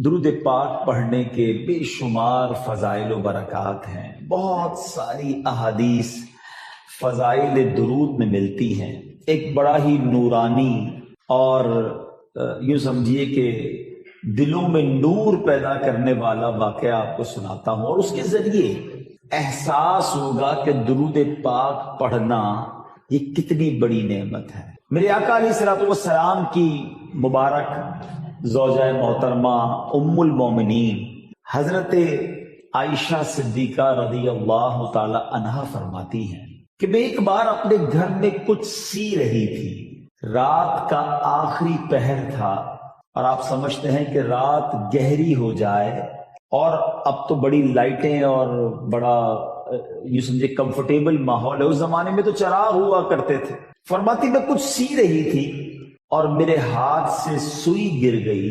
درود پاک پڑھنے کے بے شمار فضائل و برکات ہیں، بہت ساری احادیث فضائل درود میں ملتی ہیں۔ ایک بڑا ہی نورانی اور یوں سمجھیے کہ دلوں میں نور پیدا کرنے والا واقعہ آپ کو سناتا ہوں، اور اس کے ذریعے احساس ہوگا کہ درود پاک پڑھنا یہ کتنی بڑی نعمت ہے۔ میرے آقا علیہ الصلوۃ والسلام کی مبارک زوجہ محترمہ ام المومنین حضرت عائشہ صدیقہ رضی اللہ تعالی عنہا فرماتی ہیں کہ میں ایک بار اپنے گھر میں کچھ سی رہی تھی، رات کا آخری پہر تھا، اور آپ سمجھتے ہیں کہ رات گہری ہو جائے اور اب تو بڑی لائٹیں اور بڑا یوں سمجھے کمفرٹیبل ماحول ہے، اس زمانے میں تو چراغ ہوا کرتے تھے۔ فرماتی میں کچھ سی رہی تھی اور میرے ہاتھ سے سوئی گر گئی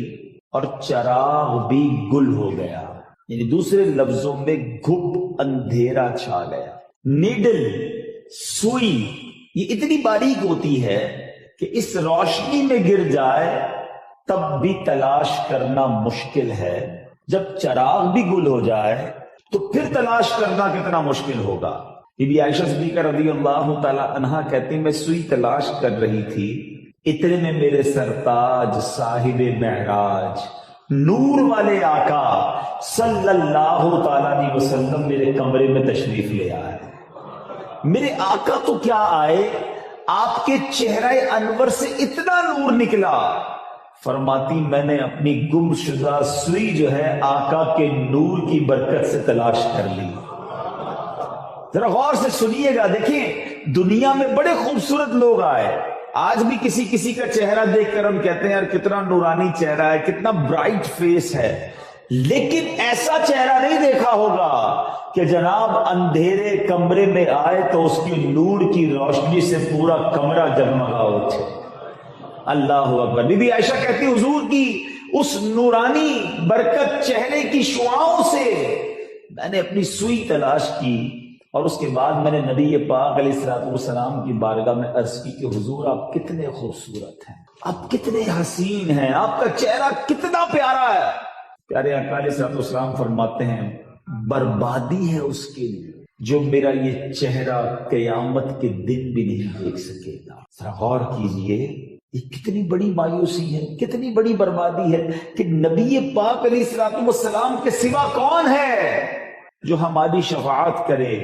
اور چراغ بھی گل ہو گیا، یعنی دوسرے لفظوں میں گھپ اندھیرا چھا گیا۔ نیڈل، سوئی یہ اتنی باریک ہوتی ہے کہ اس روشنی میں گر جائے تب بھی تلاش کرنا مشکل ہے، جب چراغ بھی گل ہو جائے تو پھر تلاش کرنا کتنا مشکل ہوگا۔ بی بی عائشہ صدیقہ رضی اللہ تعالی عنہا کہتی میں سوئی تلاش کر رہی تھی، اتنے میں میرے سرتاج صاحب معراج نور والے آقا صلی اللہ تعالی علیہ وسلم میرے کمرے میں تشریف لے آئے۔ میرے آقا تو کیا آئے، آپ کے چہرہ انور سے اتنا نور نکلا، فرماتی میں نے اپنی گم شدہ سوئی جو ہے آقا کے نور کی برکت سے تلاش کر لی۔ ذرا غور سے سنیے گا، دیکھیں دنیا میں بڑے خوبصورت لوگ آئے، آج بھی کسی کا چہرہ دیکھ کر ہم کہتے ہیں یار کتنا نورانی چہرہ ہے، کتنا برائٹ فیس ہے، لیکن ایسا چہرہ نہیں دیکھا ہوگا کہ جناب اندھیرے کمرے میں آئے تو اس کی نور کی روشنی سے پورا کمرہ جگمگا اٹھے۔ اللہ اکبر۔ بی بی عائشہ کہتی حضور کی اس نورانی برکت چہرے کی شعاؤں سے میں نے اپنی سوئی تلاش کی، اور اس کے بعد میں نے نبی پاک علیہ الصلوۃ والسلام کی بارگاہ میں عرض کی کہ حضور آپ کتنے خوبصورت ہیں، آپ کتنے حسین ہیں، آپ کا چہرہ کتنا پیارا ہے۔ پیارے آقا علیہ الصلوۃ والسلام فرماتے ہیں بربادی ہے اس کے لیے جو میرا یہ چہرہ قیامت کے دن بھی نہیں دیکھ سکے گا۔ ذرا غور کیجئے، یہ کتنی بڑی مایوسی ہے، کتنی بڑی بربادی ہے کہ نبی پاک علیہ الصلوۃ والسلام کے سوا کون ہے جو ہماری شفاعت کرے،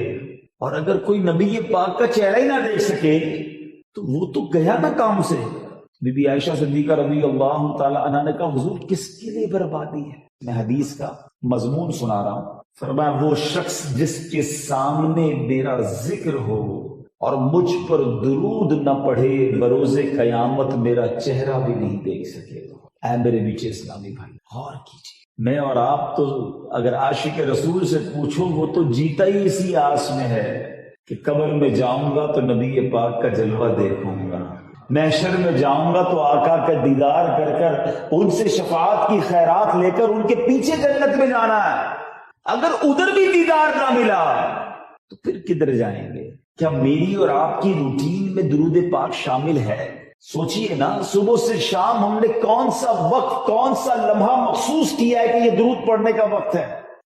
اور اگر کوئی نبی پاک کا چہرہ ہی نہ دیکھ سکے تو وہ تو گیا نا کام سے۔ بی بی عائشہ صدیقہ رضی اللہ تعالی عنہا نے کہا حضور کس کے لیے بربادی ہے؟ میں حدیث کا مضمون سنا رہا ہوں۔ فرمایا وہ شخص جس کے سامنے میرا ذکر ہو اور مجھ پر درود نہ پڑھے بروز قیامت میرا چہرہ بھی نہیں دیکھ سکے گا۔ اے میرے میٹھے اسلامی بھائی غور کیجیے، میں اور آپ تو اگر عاشق رسول سے پوچھو وہ تو جیتا ہی اسی آس میں ہے کہ قبر میں جاؤں گا تو نبی پاک کا جلوہ دیکھوں گا، محشر میں جاؤں گا تو آقا کا دیدار کر کر ان سے شفاعت کی خیرات لے کر ان کے پیچھے جنت میں جانا ہے۔ اگر ادھر بھی دیدار نہ ملا تو پھر کدھر جائیں گے؟ کیا میری اور آپ کی روٹین میں درود پاک شامل ہے؟ سوچئے نا، صبح سے شام ہم نے کون سا وقت، کون سا لمحہ مخصوص کیا ہے کہ یہ درود پڑھنے کا وقت ہے؟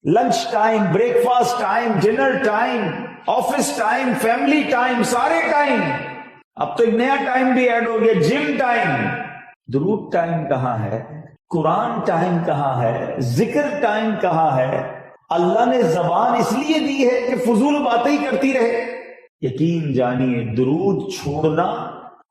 Lunch time, break fast time, dinner time, office time, family time, سارے ٹائم۔ اب تو ایک نیا ٹائم بھی ایڈ ہو گیا، جم ٹائم۔ درود ٹائم کہاں ہے؟ قرآن ٹائم کہاں ہے؟ ذکر ٹائم کہاں ہے؟ اللہ نے زبان اس لیے دی ہے کہ فضول باتیں ہی کرتی رہے۔ یقین جانیے درود چھوڑنا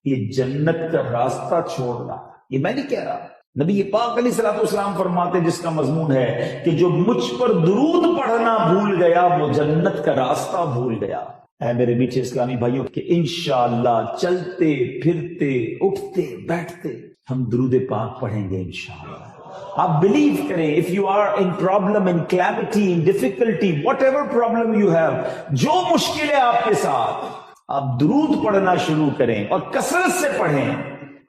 یہ جنت کا راستہ چھوڑنا، یہ میں نہیں کہہ رہا، نبی پاک علیہ الصلوۃ والسلام فرماتے جس کا مضمون ہے کہ جو مجھ پر درود پڑھنا بھول گیا وہ جنت کا راستہ بھول گیا۔ اے میرے میٹھے اسلامی بھائیوں کہ انشاءاللہ چلتے پھرتے اٹھتے بیٹھتے ہم درود پاک پڑھیں گے انشاءاللہ۔ آپ بلیو کریں، if you are in problem, in calamity, in difficulty, whatever problem you have، جو مشکل ہے آپ کے ساتھ، آپ درود پڑھنا شروع کریں اور کثرت سے پڑھیں،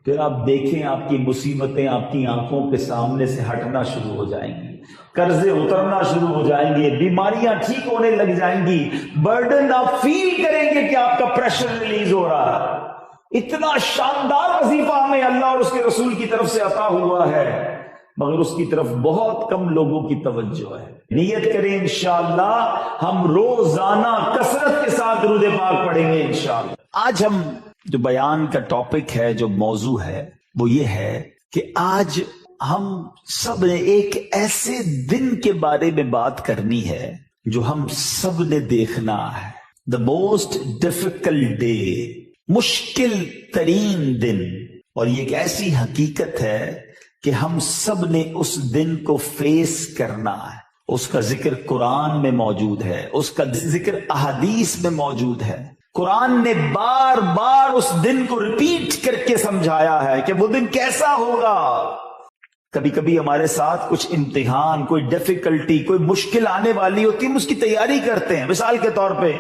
پھر آپ دیکھیں آپ کی مصیبتیں آپ کی آنکھوں کے سامنے سے ہٹنا شروع ہو جائیں گی، قرضے اترنا شروع ہو جائیں گے، بیماریاں ٹھیک ہونے لگ جائیں گی، برڈن آپ فیل کریں گے کہ آپ کا پریشر ریلیز ہو رہا ہے۔ اتنا شاندار وظیفہ ہمیں اللہ اور اس کے رسول کی طرف سے عطا ہوا ہے مگر اس کی طرف بہت کم لوگوں کی توجہ ہے. نیت کریں انشاءاللہ ہم روزانہ کثرت کے ساتھ درود پاک پڑھیں گے انشاءاللہ. آج ہم جو بیان کا ٹاپک ہے، جو موضوع ہے، وہ یہ ہے کہ آج ہم سب نے ایک ایسے دن کے بارے میں بات کرنی ہے جو ہم سب نے دیکھنا ہے. دا موسٹ ڈیفیکلٹ ڈے، مشکل ترین دن. اور یہ ایک ایسی حقیقت ہے کہ ہم سب نے اس دن کو فیس کرنا ہے. اس کا ذکر قرآن میں موجود ہے، اس کا ذکر احادیث میں موجود ہے. قرآن نے بار بار اس دن کو ریپیٹ کر کے سمجھایا ہے کہ وہ دن کیسا ہوگا. کبھی کبھی ہمارے ساتھ کچھ امتحان، کوئی ڈیفیکلٹی، کوئی مشکل آنے والی ہوتی ہے، ہم اس کی تیاری کرتے ہیں. مثال کے طور پہ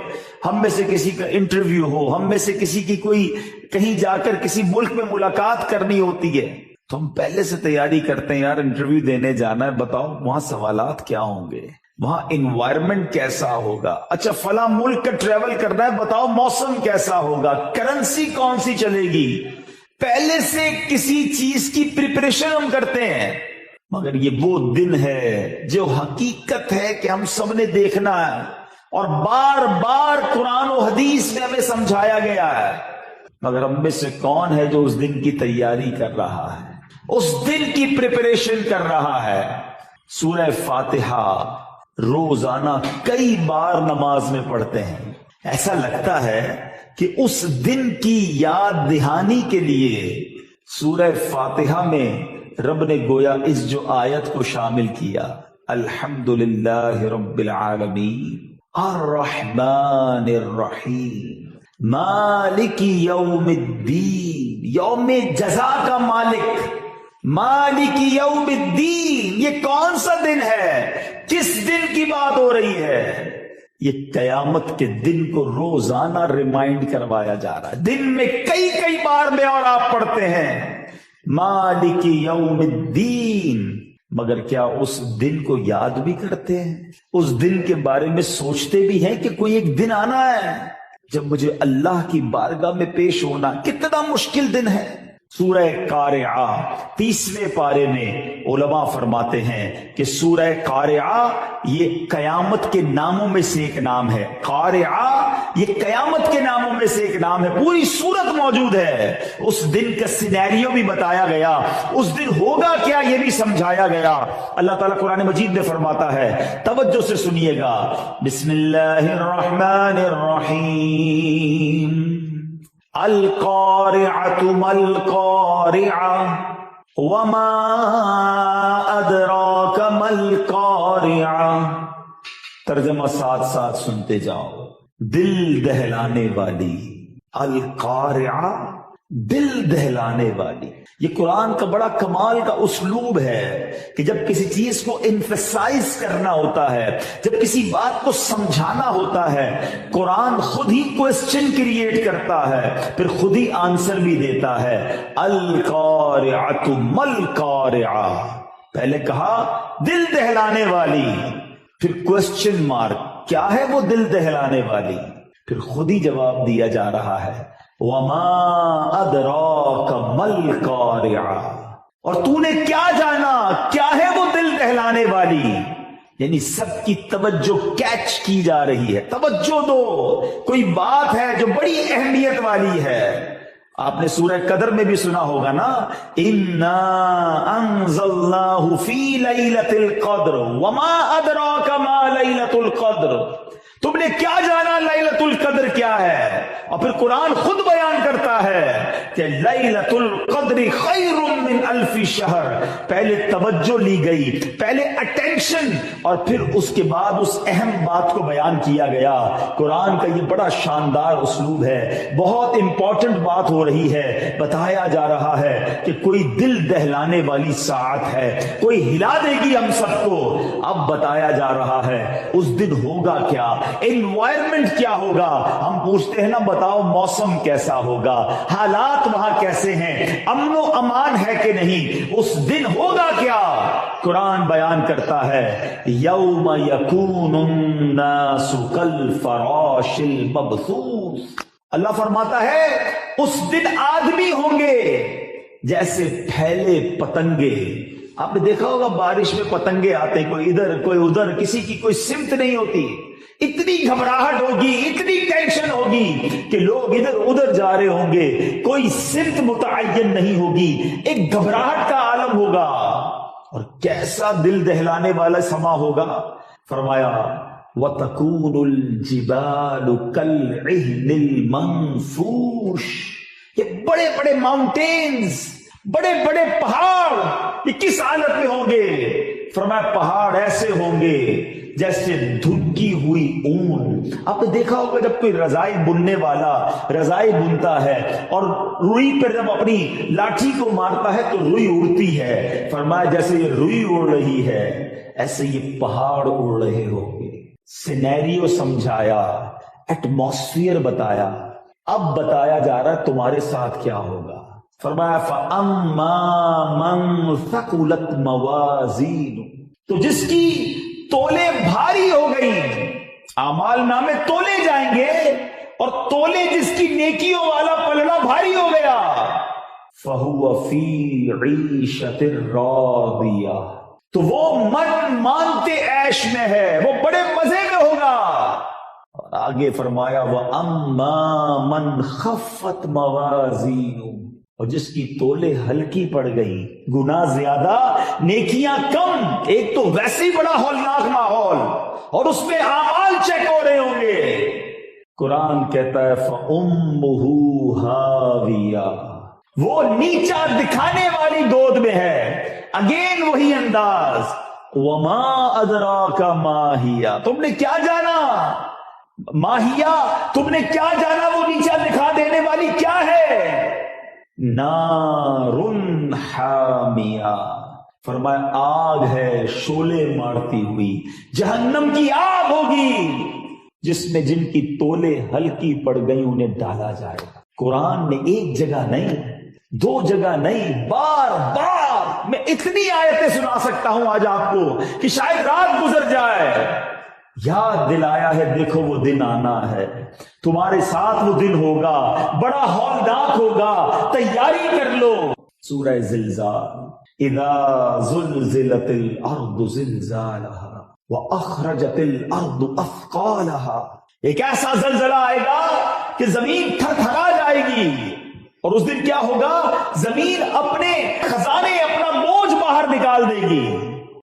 ہم میں سے کسی کا انٹرویو ہو، ہم میں سے کسی کی کوئی کہیں جا کر کسی ملک میں ملاقات کرنی ہوتی ہے تو ہم پہلے سے تیاری کرتے ہیں، یار انٹرویو دینے جانا ہے، بتاؤ وہاں سوالات کیا ہوں گے، وہاں انوائرمنٹ کیسا ہوگا، اچھا فلاں ملک کا ٹریول کرنا ہے، بتاؤ موسم کیسا ہوگا، کرنسی کون سی چلے گی. پہلے سے کسی چیز کی پریپریشن ہم کرتے ہیں. مگر یہ وہ دن ہے جو حقیقت ہے کہ ہم سب نے دیکھنا ہے، اور بار بار قرآن و حدیث میں ہمیں سمجھایا گیا ہے. مگر ہم میں سے کون ہے جو اس دن کی تیاری کر رہا ہے، اس دن کی پریپریشن کر رہا ہے. سورہ فاتحہ روزانہ کئی بار نماز میں پڑھتے ہیں. ایسا لگتا ہے کہ اس دن کی یاد دہانی کے لیے سورہ فاتحہ میں رب نے گویا اس جو آیت کو شامل کیا، الحمدللہ رب العالمین الرحمن الرحیم مالک یوم الدین، یوم جزا کا مالک، مالک یوم الدین. یہ کون سا دن ہے، کس دن کی بات ہو رہی ہے؟ یہ قیامت کے دن کو روزانہ ریمائنڈ کروایا جا رہا ہے. دن میں کئی بار میں اور آپ پڑھتے ہیں مالک یوم الدین. مگر کیا اس دن کو یاد بھی کرتے ہیں؟ اس دن کے بارے میں سوچتے بھی ہیں کہ کوئی ایک دن آنا ہے جب مجھے اللہ کی بارگاہ میں پیش ہونا. کتنا مشکل دن ہے. سورہ قارعہ 30ویں پارے میں علماء فرماتے ہیں کہ سورہ قارعہ یہ قیامت کے ناموں میں سے ایک نام ہے. قارعہ یہ قیامت کے ناموں میں سے ایک نام ہے. پوری سورت موجود ہے. اس دن کا سینیریو بھی بتایا گیا، اس دن ہوگا کیا یہ بھی سمجھایا گیا. اللہ تعالیٰ قرآن مجید میں فرماتا ہے، توجہ سے سنیے گا، بسم اللہ الرحمن الرحیم، القارعۃ ما القارعۃ وما ادراک ما القارعۃ. ترجمہ ساتھ ساتھ سنتے جاؤ. دل دہلانے والی، القارعہ دل دہلانے والی. یہ قرآن کا بڑا کمال کا اسلوب ہے کہ جب کسی چیز کو ایمفسائز کرنا ہوتا ہے، جب کسی بات کو سمجھانا ہوتا ہے، قرآن خود ہی کوسچن کریٹ کرتا ہے، پھر خود ہی آنسر بھی دیتا ہے. القارعۃ ما القارعۃ، پہلے کہا دل دہلانے والی، پھر کوسچن مارک، کیا ہے وہ دل دہلانے والی؟ پھر خود ہی جواب دیا جا رہا ہے، وَمَا أَدْرَاكَ مَا الْقَارِعَةُ، اور تو نے کیا جانا کیا ہے وہ دل دہلانے والی. یعنی سب کی توجہ کیچ کی جا رہی ہے. توجہ دو، کوئی بات ہے جو بڑی اہمیت والی ہے. آپ نے سورہ قدر میں بھی سنا ہوگا نا، اِنَّا أَنزَلْنَاهُ فِي لَيْلَةِ الْقَدْرِ وَمَا أَدْرَاكَ مَا لَيْلَةُ الْقَدْرِ. تم نے کیا جانا لیلۃ القدر کیا ہے؟ اور پھر قرآن خود بیان کرتا ہے کہ لیلۃ القدر خیر من الف شہر. پہلے توجہ لی گئی، پہلے اٹینشن، اور پھر اس کے بعد اس اہم بات کو بیان کیا گیا. قرآن کا یہ بڑا شاندار اسلوب ہے. بہت امپورٹنٹ بات ہو رہی ہے، بتایا جا رہا ہے کہ کوئی دل دہلانے والی ساعت ہے، کوئی ہلا دے گی ہم سب کو. اب بتایا جا رہا ہے اس دن ہوگا کیا، انوائرمنٹ کیا ہوگا. ہم پوچھتے ہیں نا، بتاؤ موسم کیسا ہوگا، حالات وہاں کیسے ہیں، امن و امان ہے کہ نہیں، اس دن ہوگا کیا. قرآن بیان کرتا ہے، یوم یکون الناس کالفراش المبثوث. اللہ فرماتا ہے اس دن آدمی ہوں گے جیسے پھیلے پتنگے آپ نے دیکھا ہوگا بارش میں پتنگے آتے، کوئی ادھر کوئی ادھر، کسی کی کوئی سمت نہیں ہوتی، اتنی گھبراہٹ ہوگی، اتنی ٹینشن ہوگی کہ لوگ ادھر ادھر جا رہے ہوں گے، کوئی سمت متعین نہیں ہوگی، ایک گھبراہٹ کا عالم ہوگا، اور کیسا دل دہلانے والا سما ہوگا۔ فرمایا وَتَكُونُ الْجِبَالُ كَالْعِهْنِ الْمَنْفُوشِ، یہ بڑے بڑے ماؤنٹینز، بڑے بڑے پہاڑ یہ کس حالت میں ہوں گے؟ فرمایا پہاڑ ایسے ہوں گے جیسے دھکی ہوئی اون۔ آپ نے دیکھا ہوگا جب کوئی رضائی بننے والا رضائی بنتا ہے اور روئی پر جب اپنی لاٹھی کو مارتا ہے تو روئی اڑتی ہے، فرمایا جیسے یہ روئی اڑ رہی ہے ایسے یہ پہاڑ اڑ رہے ہوں گے۔ سینیریو سمجھایا، ایٹماسفیئر بتایا، اب بتایا جا رہا ہے تمہارے ساتھ کیا ہوگا۔ فرمایا فَأَمَّا مَنْ ثَقُلَتْ مَوَازِينُ، تو جس کی تولے بھاری ہو گئی، اعمال نامے تولے جائیں گے اور تولے جس کی نیکیوں والا پلڑا بھاری ہو گیا، فَهُوَ فِي عِيشَةٍ رَاضِيَةٍ، تو وہ من مانتے عیش میں ہے، وہ بڑے مزے میں ہوگا۔ اور آگے فرمایا وَأَمَّا مَنْ خَفَّتْ مَوَازِينُ، اور جس کی تولے ہلکی پڑ گئی، گناہ زیادہ نیکیاں کم، ایک تو ویسے ہی بڑا ہولناک ماحول اور اس میں اعمال چیک ہو رہے ہوں گے۔ قرآن کہتا ہے فَأُمُّهُ هَاوِيَةٌ، وہ نیچا دکھانے والی گود میں ہے، اگین وہی انداز، وَمَا أَدْرَاكَ مَا هِيَ، تم نے کیا جانا ماہیا، تم نے کیا جانا وہ نیچا دکھا دینے والی کیا ہے؟ نارن حامیہ، فرمایا آگ ہے شعلے مارتی ہوئی، جہنم کی آگ ہوگی جس میں جن کی تولے ہلکی پڑ گئی انہیں ڈالا جائے گا۔ قرآن نے ایک جگہ نہیں، دو جگہ نہیں، بار بار میں اتنی آیتیں سنا سکتا ہوں آج آپ کو کہ شاید رات گزر جائے۔ یاد دلایا ہے، دیکھو وہ دن آنا ہے، تمہارے ساتھ وہ دن ہوگا، بڑا ہولناک ہوگا، تیاری کر لو۔ سورہ زلزال، اذا زلزلت الارض زلزالها واخرجت الارض اثقالها، ایک ایسا زلزلہ آئے گا کہ زمین تھر تھرا جائے گی، اور اس دن کیا ہوگا؟ زمین اپنے خزانے، اپنا بوجھ باہر نکال دے گی،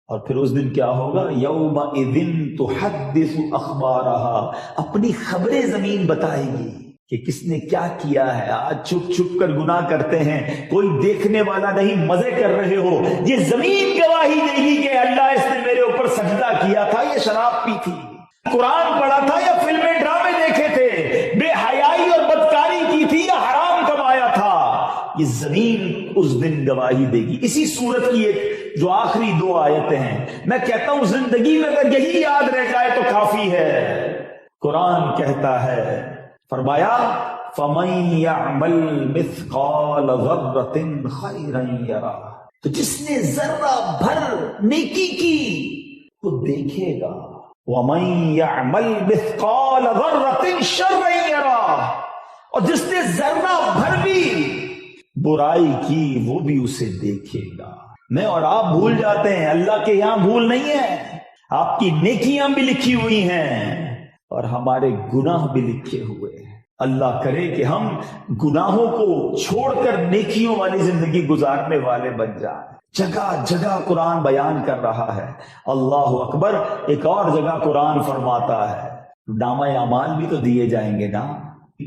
اور پھر اس دن کیا ہوگا؟ یومئذ تحدث اخبارها، اپنی خبریں زمین بتائے گی کہ کس نے کیا کیا ہے۔ آج چھپ چھپ کر گناہ کرتے ہیں، کوئی دیکھنے والا نہیں، مزے کر رہے ہو، یہ زمین گواہی دے گی کہ اللہ اس نے میرے اوپر سجدہ کیا تھا یا شراب پی تھی، قرآن پڑھا تھا یا فلمیں ڈرامے دیکھے تھے، بے حیائی اور بدکاری کی تھی یا حرام کمایا تھا، یہ زمین اس دن گواہی دے گی۔ اسی سورت کی ایک جو آخری دو آیتیں ہیں، میں کہتا ہوں زندگی میں اگر یہی یاد رہ جائے تو کافی ہے۔ قرآن کہتا ہے، فرمایا فَمَن يَعْمَلْ مِثْقَالَ ذَرَّةٍ خَيْرًا يَرَهُ، تو جس نے ذرہ بھر نیکی کی وہ دیکھے گا، وَمَن يَعْمَلْ مِثْقَالَ ذَرَّةٍ شَرًّا يَرَهُ، اور جس نے ذرہ بھر بھی برائی کی وہ بھی اسے دیکھے گا۔ میں اور آپ بھول جاتے ہیں، اللہ کے یہاں بھول نہیں ہے، آپ کی نیکیاں بھی لکھی ہوئی ہیں اور ہمارے گناہ بھی لکھے ہوئے ہیں۔ اللہ کرے کہ ہم گناہوں کو چھوڑ کر نیکیوں والی زندگی گزارنے والے بن جائیں۔ جگہ جگہ قرآن بیان کر رہا ہے، اللہ اکبر۔ ایک اور جگہ قرآن فرماتا ہے نامہ اعمال بھی تو دیے جائیں گے نا،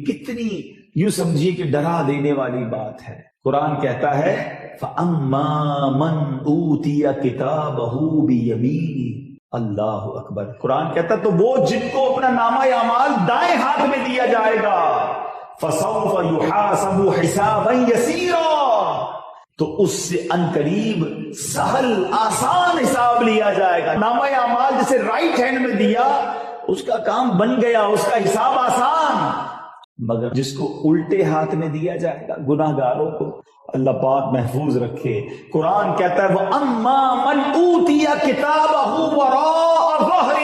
کتنی یوں سمجھیے کہ ڈرا دینے والی بات ہے۔ قرآن کہتا ہے فَأَمَّا مَنْ أُوتِيَ كِتَابَهُ بِيَمِينِهِ، اللہ اکبر۔ قرآن کہتا ہے تو وہ جن کو اپنا نامہ اعمال دائیں ہاتھ میں دیا جائے گا، فَسَوْفَ يُحَاسَبُ حِسَابًا يَسِيرًا، تو اس سے انقریب سہل آسان حساب لیا جائے گا۔ نامہ اعمال جسے رائٹ ہینڈ میں دیا اس کا کام بن گیا، اس کا حساب آسان، مگر جس کو الٹے ہاتھ میں دیا جائے گا، گناہ گاروں کو اللہ پاک محفوظ رکھے۔ قرآن کہتا ہے وَأَمَّا مَنْ أُوتِيَ كِتَابَهُ وَرَاءَ ظَهْرِهِ،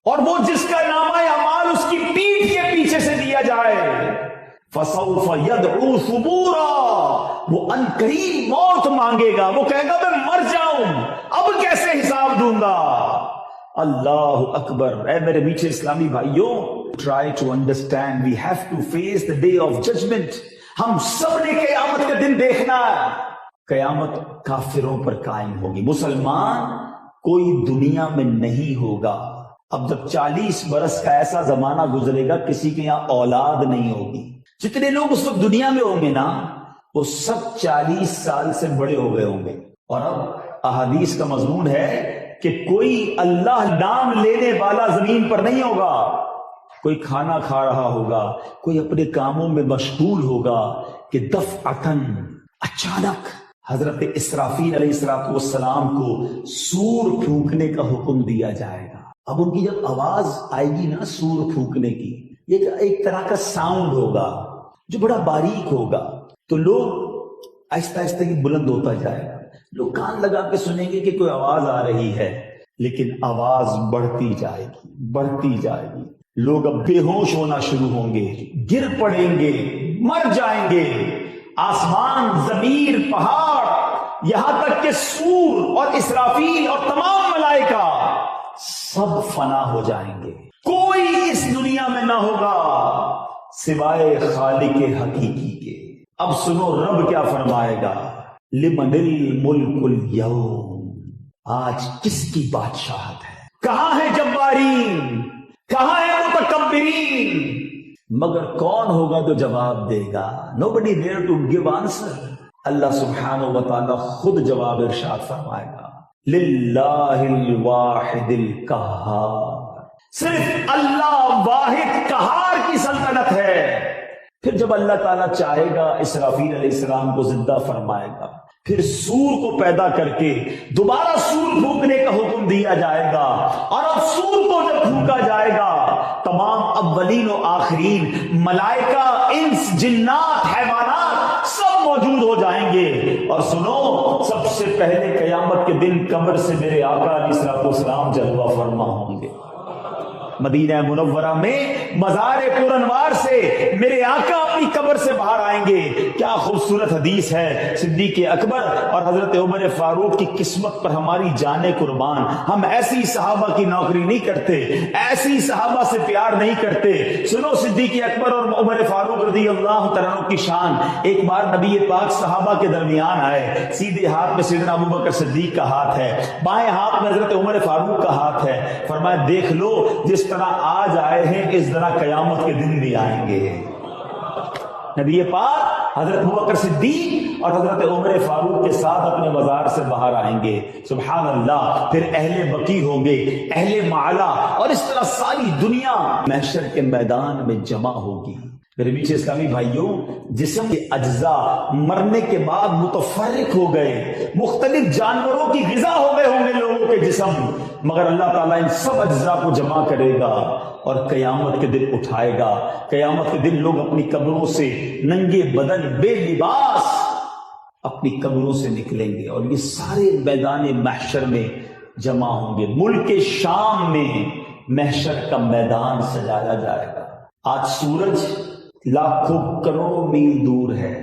اور وہ جس کا نامہ اعمال اس کی پیٹھ کے پیچھے سے دیا جائے، فسوف يدعو ثبورا، وہ ان قریب موت مانگے گا، وہ کہے گا میں مر جاؤں، اب کیسے حساب دوں گا۔ اللہ اکبر۔ اے میرے میٹھے اسلامی بھائیوں، try to understand we have to face the day of judgment۔ ہم سب نے قیامت کا دن دیکھنا ہے۔ قیامت کافروں پر قائم ہوگی، مسلمان کوئی دنیا میں نہیں ہوگا۔ اب جب 40 برس کا ایسا زمانہ گزرے گا کسی کے یہاں اولاد نہیں ہوگی، جتنے لوگ اس وقت دنیا میں ہوں گے نا وہ سب 40 سال سے بڑے ہو گئے ہوں گے۔ اور اب احادیث کا مضمون ہے کہ کوئی اللہ نام لینے والا زمین پر نہیں ہوگا، کوئی کھانا کھا رہا ہوگا، کوئی اپنے کاموں میں مشغول ہوگا کہ دفعتاً اچانک حضرت اسرافیل علیہ السلام کو سور پھونکنے کا حکم دیا جائے گا۔ اب ان کی جب آواز آئے گی نا سور پھونکنے کی، یہ ایک طرح کا ساؤنڈ ہوگا جو بڑا باریک ہوگا، تو لوگ آہستہ آہستہ یہ بلند ہوتا جائے گا، لوگ کان لگا کے سنیں گے کہ کوئی آواز آ رہی ہے، لیکن آواز بڑھتی جائے گی بڑھتی جائے گی، لوگ اب بے ہوش ہونا شروع ہوں گے، گر پڑیں گے، مر جائیں گے، آسمان، زمین، پہاڑ، یہاں تک کہ سور اور اسرافیل اور تمام ملائکہ سب فنا ہو جائیں گے، کوئی اس دنیا میں نہ ہوگا سوائے خالق حقیقی کے۔ اب سنو رب کیا فرمائے گا، لمن الملک اليوم، آج کس کی بادشاہت ہے، کہاں ہے جبارین، کہاں ہے متکبرین، مگر کون ہوگا جو جواب دے گا؟ nobody there to give answer۔ اللہ سبحانہ و تعالی خود جواب ارشاد فرمائے گا، للہ الواحد القہار، صرف اللہ واحد قہار کی سلطنت ہے۔ پھر جب اللہ تعالیٰ چاہے گا اسرافیل علیہ السلام کو زندہ فرمائے گا، پھر سور کو پیدا کر کے دوبارہ سور پھونکنے کا حکم دیا جائے گا، اور اب سور کو جب پھونکا جائے گا تمام اولین و آخرین، ملائکہ، انس، جنات، حیوانات سب موجود ہو جائیں گے۔ اور سنو، سب سے پہلے قیامت کے دن قبر سے میرے آقا علیہ السلام جلوہ فرما ہوں گے۔ مدینہ منورہ میں مزار پرانوار سے میرے آقا اپنی قبر سے باہر آئیں گے۔ کیا خوبصورت حدیث ہے، صدیق اکبر اور حضرت عمر فاروق کی قسمت پر ہماری جانیں قربان۔ ہم ایسی صحابہ کی نوکری نہیں کرتے، ایسی صحابہ سے پیار نہیں کرتے۔ سنو، صدیق اکبر اور عمر فاروق رضی اللہ تعالیٰ عنہ کی شان۔ ایک بار نبی پاک صحابہ کے درمیان آئے، سیدھے ہاتھ میں سیدنا ابوبکر صدیق کا ہاتھ ہے، بائیں ہاتھ میں حضرت عمر فاروق کا ہاتھ ہے۔ فرمایا دیکھ لو، جس طرح آج آئے ہیں اس طرح قیامت کے دن بھی آئیں گے۔ نبی پاک حضرت ابوبکر صدیق اور حضرت عمر فاروق کے ساتھ اپنے مزار سے باہر آئیں گے، سبحان اللہ۔ پھر اہل بقیع ہوں گے، اہل معلا، اور اس طرح ساری دنیا محشر کے میدان میں جمع ہوگی۔ میرے میٹھے اسلامی بھائیوں، جسم کے اجزاء مرنے کے بعد متفرق ہو گئے، مختلف جانوروں کی غذا ہو گئے ہوں گے لوگوں کے جسم، مگر اللہ تعالیٰ ان سب اجزاء کو جمع کرے گا اور قیامت کے دن اٹھائے گا۔ قیامت کے دن لوگ اپنی قبروں سے ننگے بدن، بے لباس اپنی قبروں سے نکلیں گے، اور یہ سارے میدان محشر میں جمع ہوں گے۔ ملک شام میں محشر کا میدان سجایا جائے گا۔ آج سورج لاکھوں کروڑوں میل دور ہے،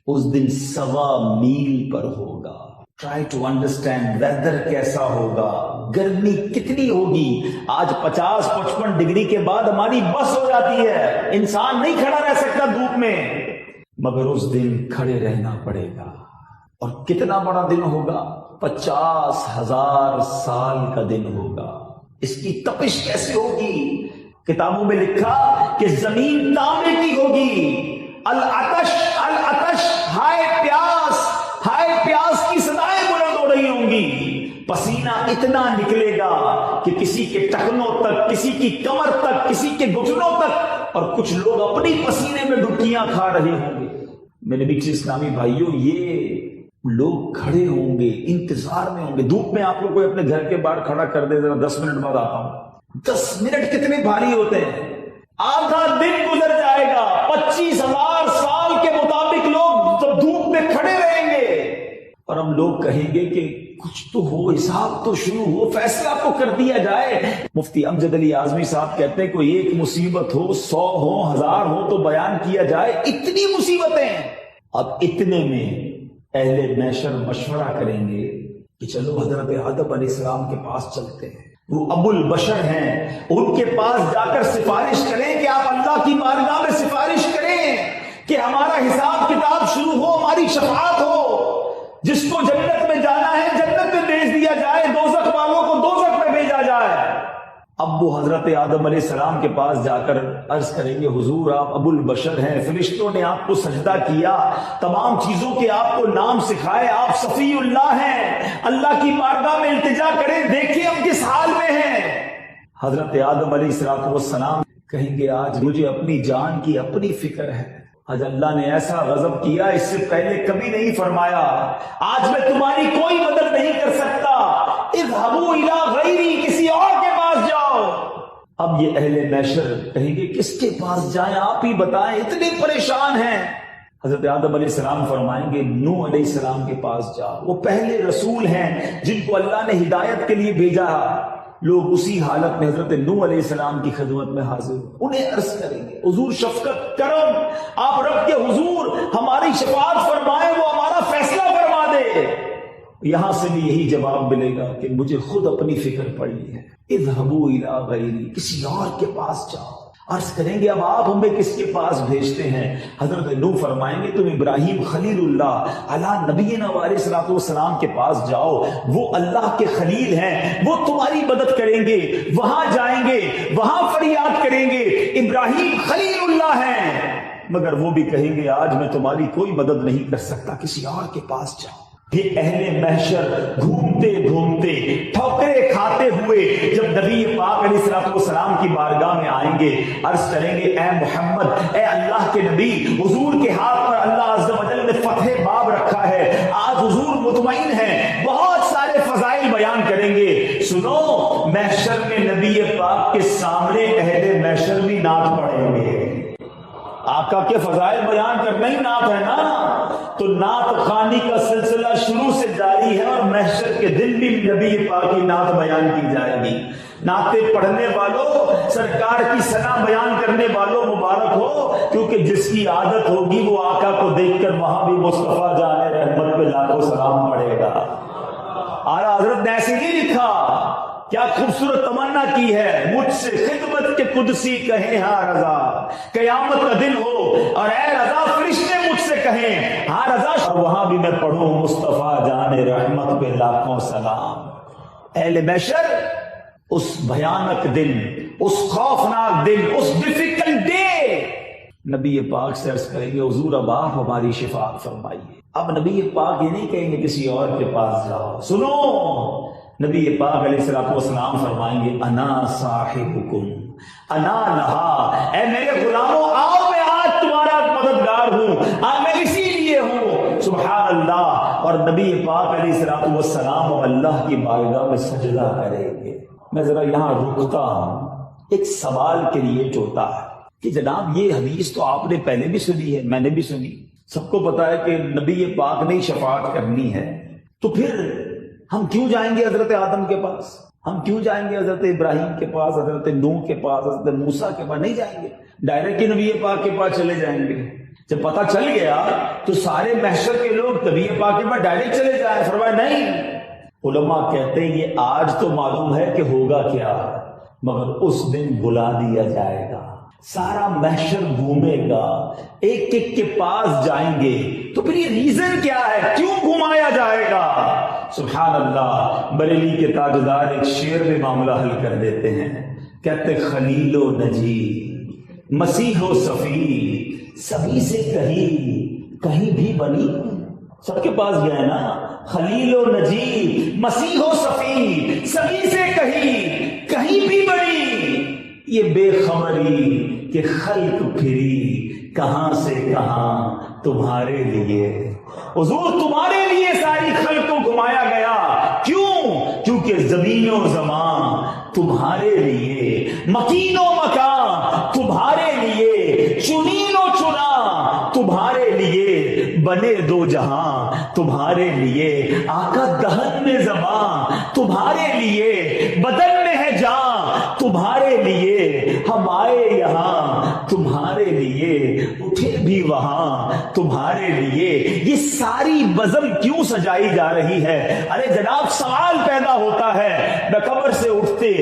اس دن 1.25 میل پر ہوگا۔ ٹرائی ٹو انڈرسٹینڈ ویدر کیسا ہوگا، گرمی کتنی ہوگی۔ آج 50-55 ڈگری کے بعد ہماری بس ہو جاتی ہے، انسان نہیں کھڑا رہ سکتا دھوپ میں، مگر اس دن کھڑے رہنا پڑے گا۔ اور کتنا بڑا دن ہوگا، 50,000 سال کا دن ہوگا۔ اس کی تپش کیسے ہوگی؟ کتابوں میں لکھا کہ زمین تانبے کی ہوگی۔ العطش العطش، ہائے پیاس، ہائے پیاس کی صدائیں بلند ہو رہی ہوں گی۔ پسینہ اتنا نکلے گا کہ کسی کے ٹخنوں تک، کسی کی کمر تک، کسی کے گھٹنوں تک، اور کچھ لوگ اپنی پسینے میں ڈبکیاں کھا رہے ہوں گے۔ میرے بیچ اسلامی بھائیوں، یہ لوگ کھڑے ہوں گے، انتظار میں ہوں گے۔ دھوپ میں آپ لوگ کوئی اپنے گھر کے باہر کھڑا کر دے، ذرا 10 منٹ بعد آتا ہوں۔ 10 منٹ کتنے بھاری ہوتے ہیں، آدھا دن گزر جائے گا۔ 25,000 سال کے مطابق لوگ جب دھوپ میں کھڑے رہیں گے، اور ہم لوگ کہیں گے کہ کچھ تو ہو، حساب تو شروع ہو، فیصلہ تو کر دیا جائے۔ مفتی امجد علی اعظمی صاحب کہتے ہیں کوئی ایک مصیبت ہو، 100 ہو، 1000 ہو تو بیان کیا جائے، اتنی مصیبتیں ہیں۔ اب اتنے میں اہل محشر مشورہ کریں گے کہ چلو حضرت آدم علیہ السلام کے پاس چلتے ہیں، وہ ابو البشر ہیں، ان کے پاس جا کر سفارش کریں کہ آپ اللہ کی بارگاہ میں سفارش کریں کہ ہمارا حساب کتاب شروع ہو، ہماری شفاعت ہو، جس کو جنت میں جانا ہے جنت میں بھیج دیا جائے، دوزخ والوں کو دوزخ میں بھیجا جائے۔ اب وہ حضرت آدم علیہ السلام کے پاس جا کر عرض کریں گے حضور آپ ابو البشر ہیں، فرشتوں نے آپ کو سجدہ کیا، تمام چیزوں کے آپ کو نام سکھائے، آپ صفی اللہ ہیں، اللہ کی بارگاہ میں التجا کریں، دیکھیں ہم کس حال میں ہیں۔ حضرت آدم علیہ السلام کہیں گے آج مجھے اپنی جان کی اپنی فکر ہے، آج اللہ نے ایسا غضب کیا اس سے پہلے کبھی نہیں فرمایا، آج میں تمہاری کوئی مدد نہیں کر سکتا، اذهبوا الی غیری، کسی اور کے پاس جاؤ۔ اب یہ اہل محشر کہیں گے کس کے پاس جائیں، آپ ہی بتائیں، اتنے پریشان ہیں۔ حضرت آدم علیہ السلام فرمائیں گے نوح علیہ السلام کے پاس جاؤ، وہ پہلے رسول ہیں جن کو اللہ نے ہدایت کے لیے بھیجا۔ لوگ اسی حالت میں حضرت نوح علیہ السلام کی خدمت میں حاضر ہوں، انہیں عرض کریں گے حضور شفقت کرم، آپ رب کے حضور ہماری شفاعت فرمائیں، وہ ہمارا فیصلہ فرما دے۔ یہاں سے بھی یہی جواب ملے گا کہ مجھے خود اپنی فکر پڑی ہے، اذهبوا الی غیری، کسی اور کے پاس جاؤ۔ عرض کریں گے اب آپ ہمیں کس کے پاس بھیجتے ہیں؟ حضرت نوح فرمائیں گے تم ابراہیم خلیل اللہ علی نبینا علیہ الصلوۃ والسلام کے پاس جاؤ، وہ اللہ کے خلیل ہیں، وہ تمہاری مدد کریں گے، وہاں جائیں گے، وہاں فریاد کریں گے، ابراہیم خلیل اللہ ہیں، مگر وہ بھی کہیں گے آج میں تمہاری کوئی مدد نہیں کر سکتا، کسی اور کے پاس جاؤ۔ یہ اہل محشر گھومتے گھومتے ٹھوکریں کھاتے ہوئے جب نبی پاک علیہ الصلوۃ والسلام کی بارگاہ میں آئیں گے، عرض کریں گے اے محمد، اے اللہ کے نبی، حضور کے ہاتھ پر اللہ عز و جل نے فتح باب رکھا ہے، آج حضور مطمئن ہیں، بہت سارے فضائل بیان کریں گے۔ سنو، محشر میں نبی پاک کے سامنے اہل محشر بھی نعت پڑھیں گے، آقا کے فضائل بیان کرنا ہی نعت ہے نا، تو نعت خوانی کا سلسلہ شروع سے جاری ہے، اور محشر کے دن بھی نبی پاک کی نعت بیان کی جائے گی۔ نعتیں پڑھنے والوں، سرکار کی ثنا بیان کرنے والوں مبارک ہو، کیونکہ جس کی عادت ہوگی وہ آقا کو دیکھ کر وہاں بھی مصطفیٰ جان رحمت پہ لاکھوں سلام پڑھے گا۔ اعلیٰ حضرت نے ایسے نہیں لکھا، کیا خوبصورت تمنا کی ہے، مجھ سے خدمت کے قدسی کہیں ہاں رضا، قیامت کا دن ہو اور اے رضا فرشتے مجھ سے کہیں ہاں رضا، اور وہاں بھی میں پڑھوں مصطفیٰ جان رحمت پہ لاکھوں سلام۔ اہل محشر اس بھیانک دن، اس خوفناک دن، اس ڈیفیکلٹ ڈے، نبی پاک سے عرض کریں گے حضور اب آپ ہماری شفاعت فرمائیے۔ اب نبی پاک یہ نہیں کہیں گے کسی اور کے پاس جاؤ، سنو، نبی پاک علیہ الصلوۃ والسلام فرمائیں گے انا صاحبکم انا لہا، اے میرے غلاموں آؤ، میں آج تمہارا مددگار ہوں، آج میں اسی لیے ہوں، سبحان اللہ۔ اور نبی پاک علیہ الصلوۃ والسلام اللہ کی بارگاہ میں سجدہ کریں گے۔ میں ذرا یہاں رکتا ہوں، ایک سوال کریٹ ہوتا ہے کہ جناب یہ حدیث تو آپ نے پہلے بھی سنی ہے، میں نے بھی سنی، سب کو پتا ہے کہ نبی پاک نے شفاعت کرنی ہے، تو پھر ہم کیوں جائیں گے حضرت آدم کے پاس، ہم کیوں جائیں گے حضرت ابراہیم کے پاس، حضرت نوح کے پاس، حضرت موسیٰ کے پاس؟ نہیں جائیں گے، ڈائریکٹ ہی نبی پاک کے پاس چلے جائیں گے۔ جب پتہ چل گیا تو سارے محشر کے لوگ نبی پاک کے پاس ڈائریکٹ چلے جائیں، فرمایا نہیں۔ علماء کہتے ہیں یہ آج تو معلوم ہے کہ ہوگا کیا، مگر اس دن بلا دیا جائے گا، سارا محشر گھومے گا، ایک ایک کے پاس جائیں گے، تو پھر یہ ریزن کیا ہے، کیوں گھمایا جائے گا؟ سبحان اللہ، بریلی کے تاجدار ایک شعر میں معاملہ حل کر دیتے ہیں، کہتے خلیل و نجی مسیح و صفی، سبھی سے کہیں بھی بنی، سب کے پاس گیا ہے نا، خلیل و نجی مسیح و صفی، سبھی سے کہیں بھی بنی، یہ بے خبری کہ خلق پھری کہاں سے کہاں تمہارے لیے، حضور تمہارے لیے ساری خلق کو گھمایا گیا، کیونکہ زمین و زمان تمہارے لیے، مکین و مکان تمہارے لیے، چنین و چنا تمہارے لیے، بنے دو جہاں تمہارے لیے، آقا دہن میں زباں تمہارے لیے، بدن میں ہے جان تمہارے لیے، ہم آئے یہاں تمہارے لیے، اٹھے بھی وہاں تمہارے لیے، یہ ساری بزم کیوں سجائی جا رہی ہے؟ ارے جناب سوال پیدا ہوتا ہے، نہ قبر سے اٹھتے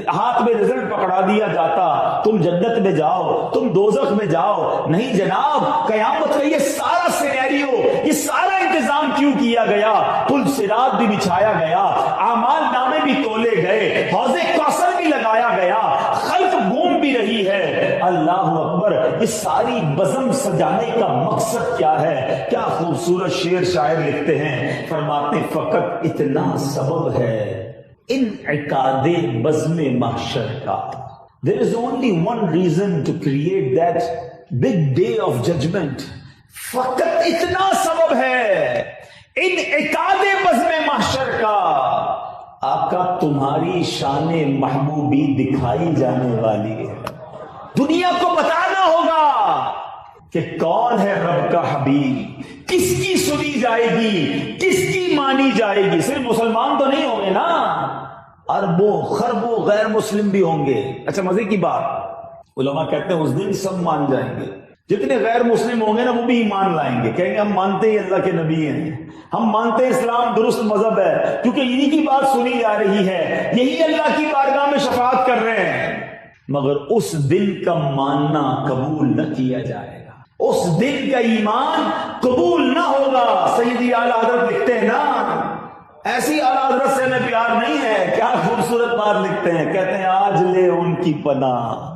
ہاتھ میں رزلٹ پکڑا دیا جاتا تم جنت میں جاؤ تم دوزخ میں جاؤ، نہیں جناب، قیامت کا یہ سارا سینیریو، یہ سارا انتظام کیوں کیا گیا؟ پل صراط بھی بچھایا گیا، اعمال نامے بھی تولے گئے، حوض کوثر بھی لگایا گیا، خلق گھوم بھی رہی ہے۔ اللہ اکبر، یہ ساری بزم سجانے کا مقصد کیا ہے؟ کیا خوبصورت شعر شاعر لکھتے ہیں، فرماتے فقط اتنا سبب ہے انعقاد بزم محشر کا۔ There is only one reason to create that big day of judgment. فقط اتنا سبب ہے انعقاد بزم محشر کا۔ آقا تمہاری شان محبوبی دکھائی جانے والی ہے، دنیا کو بتانا ہوگا کہ کون ہے رب کا حبیب، کس کی سنی جائے گی، کس کی مانی جائے گی۔ صرف مسلمان تو نہیں ہوں گے نا، اربوں خربوں غیر مسلم بھی ہوں گے۔ اچھا مزے کی بات، علماء کہتے ہیں اس دن سب مان جائیں گے، جتنے غیر مسلم ہوں گے نا وہ بھی ایمان لائیں گے، کہیں گے ہم مانتے ہیں اللہ کے نبی ہیں، ہم مانتے ہیں اسلام درست مذہب ہے، کیونکہ انہی کی بات سنی جا رہی ہے، یہی اللہ کی بارگاہ میں شفاعت کر رہے ہیں۔ مگر اس دن کا ماننا قبول نہ کیا جائے گا، اس دن کا ایمان قبول نہ ہوگا۔ سیدی اعلیٰ حضرت لکھتے ہیں نا، ایسی اعلیٰ حضرت سے ہمیں پیار نہیں ہے، کیا خوبصورت بات لکھتے ہیں، کہتے ہیں آج لے ان کی پناہ،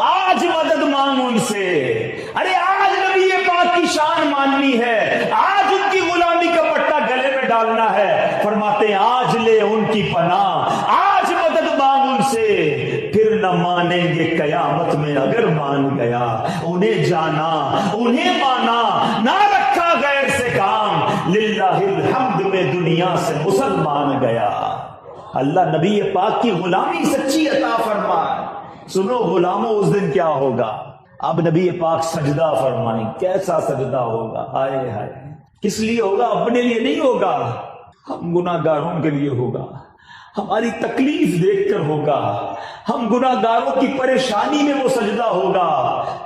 آج مدد مانگ ان سے۔ ارے آج نبی پاک کی شان ماننی ہے، آج ان کی غلامی کا پٹا گلے میں ڈالنا ہے۔ فرماتے ہیں آج لے ان کی پناہ، آج مدد مانگ ان سے، پھر نہ مانیں گے قیامت میں اگر مان گیا۔ انہیں جانا انہیں مانا، نہ رکھا غیر سے کام، للہ الحمد میں دنیا سے مسلمان گیا۔ اللہ نبی پاک کی غلامی سچی عطا فرمائے۔ سنو غلاموں، اس دن کیا ہوگا؟ اب نبی پاک سجدہ فرمائیں، کیسا سجدہ ہوگا؟ ہائے ہائے، کس لیے ہوگا؟ اپنے لیے نہیں ہوگا، ہم گناہ گاروں کے لیے ہوگا، ہماری تکلیف دیکھ کر ہوگا، ہم گناہ گاروں کی پریشانی میں وہ سجدہ ہوگا۔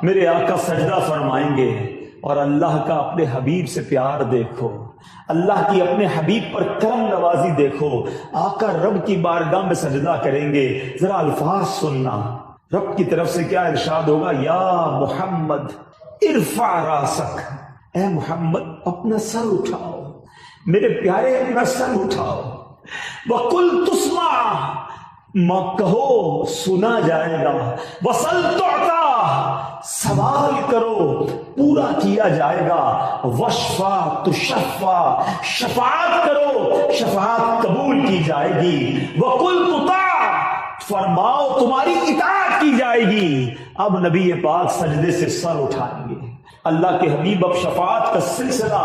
میرے آقا سجدہ فرمائیں گے، اور اللہ کا اپنے حبیب سے پیار دیکھو، اللہ کی اپنے حبیب پر کرم نوازی دیکھو۔ آقا رب کی بارگاہ میں سجدہ کریں گے، ذرا الفاظ سننا، رب کی طرف سے کیا ارشاد ہوگا؟ یا محمد ارفع راسک، اے محمد اپنا سر اٹھاؤ، میرے پیارے اپنا سر اٹھاؤ، وَقُلْ تُسْمَعَ، کہو سنا جائے گا، وَسَلْ تُعْطَى، سوال کرو پورا کیا جائے گا، وَشْفَا تُشَفَّى، شفاعت کرو شفاعت قبول کی جائے گی، وَقُلْ تُطَاعَ، فرماؤ تمہاری اطاعت کی جائے گی۔ اب نبی پاک سجدے سے سر اٹھائیں گے، اللہ کے حبیب اب شفاعت کا سلسلہ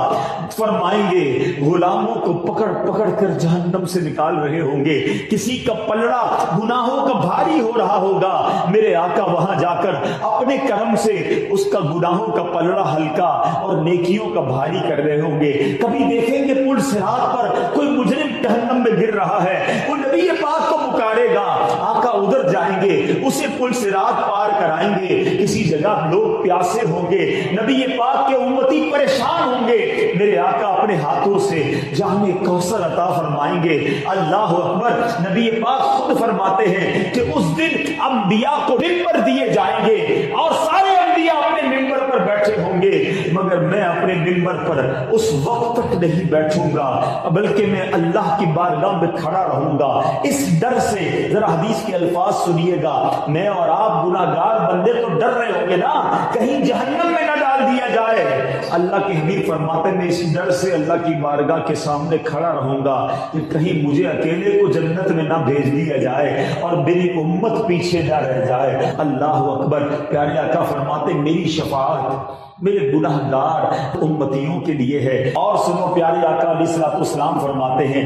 فرمائیں گے، غلاموں کو پکڑ پکڑ کر جہنم سے نکال رہے ہوں گے، کسی کا پلڑا گناہوں کا بھاری ہو رہا ہوگا، میرے آقا وہاں جا کر اپنے کرم سے اس کا گناہوں کا پلڑا ہلکا اور نیکیوں کا بھاری کر رہے ہوں گے۔ کبھی دیکھیں گے پل صراط پر کوئی مجرم جہنم میں گر رہا ہے، وہ نبی پاک کو پکارے گا، آقا ادھر جائیں گے، اسے پل صراط پار کرائیں گے۔ کسی جگہ لوگ پیاسے ہوں گے، نبی پاک کے امتی پریشان ہوں گے، میرے آقا اپنے ہاتھوں سے جام کوثر عطا فرمائیں گے۔ اللہ اکبر، نبی پاک خود فرماتے ہیں کہ اس دن انبیاء کو ممبر دیے جائیں گے اور سارے انبیاء اپنے ممبر پر بیٹھے ہوں گے، مگر میں اپنے ممبر پر اس وقت تک نہیں بیٹھوں گا بلکہ میں اللہ کی بارگاہ میں کھڑا رہوں گا، اس ڈر سے۔ ذرا حدیث کے الفاظ سنیے گا، میں اور آپ گناہ گار بندے تو ڈر رہے ہوں گے نا، کہیں جہنم میں نہ ڈال دیا جائے۔ اللہ کے حبیب فرماتے ہیں میں اس ڈر سے اللہ کی بارگاہ کے سامنے کھڑا رہوں گا کہ کہیں مجھے اکیلے کو جنت میں نہ بھیج دیا جائے اور میری امت پیچھے نہ رہ جائے۔ اللہ اکبر، پیارے آقا فرماتے میری شفاعت میرے گناہ گار امتیوں کے لیے ہے۔ اور سنو، پیارے آقا علیہ الصلوۃ والسلام فرماتے ہیں،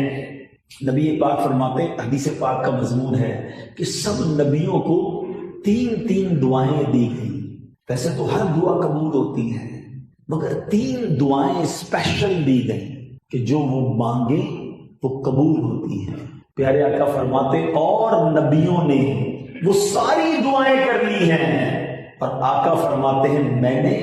نبی پاک فرماتے ہیں، حدیث پاک کا مضمون ہے کہ سب نبیوں کو تین دعائیں دی گئی۔ ویسے تو ہر دعا قبول ہوتی ہے، مگر 3 دعائیں اسپیشل دی گئیں کہ جو وہ مانگے وہ قبول ہوتی ہیں۔ پیارے آقا فرماتے اور نبیوں نے وہ ساری دعائیں کر لی ہیں، اور آقا فرماتے ہیں میں نے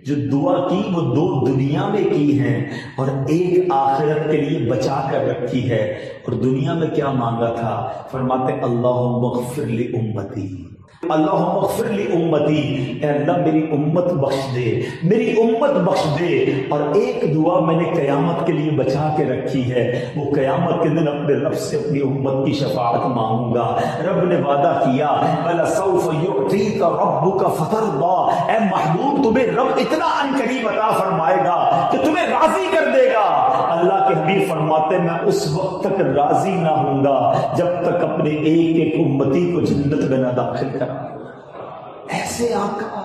جو دعا کی وہ 2 دنیا میں کی ہیں اور 1 آخرت کے لیے بچا کر رکھی ہے۔ اور دنیا میں کیا مانگا تھا؟ فرماتے اللہم اغفر لی امتی، اللہم اغفر لی امتی، اے اللہ میری امت بخش دے، میری امت بخش دے۔ اور ایک دعا میں نے قیامت کے لیے بچا کے رکھی ہے، وہ قیامت کے دن اپنے رب سے اپنی امت کی شفاعت مانگوں گا۔ رب نے وعدہ کیا وَلَسَوْفَ يُعْطِيكَ رَبُّكَ فَتَرْضَىٰ، اے محبوب تمہیں رب اتنا عنقریب عطا فرمائے گا کہ تمہیں راضی کر دے گا۔ اللہ کے حبیب فرماتے میں اس وقت تک راضی نہ ہوں گا جب تک اپنے ایک امتی کو جنت میں نہ داخل کرا۔ ایسے آقا،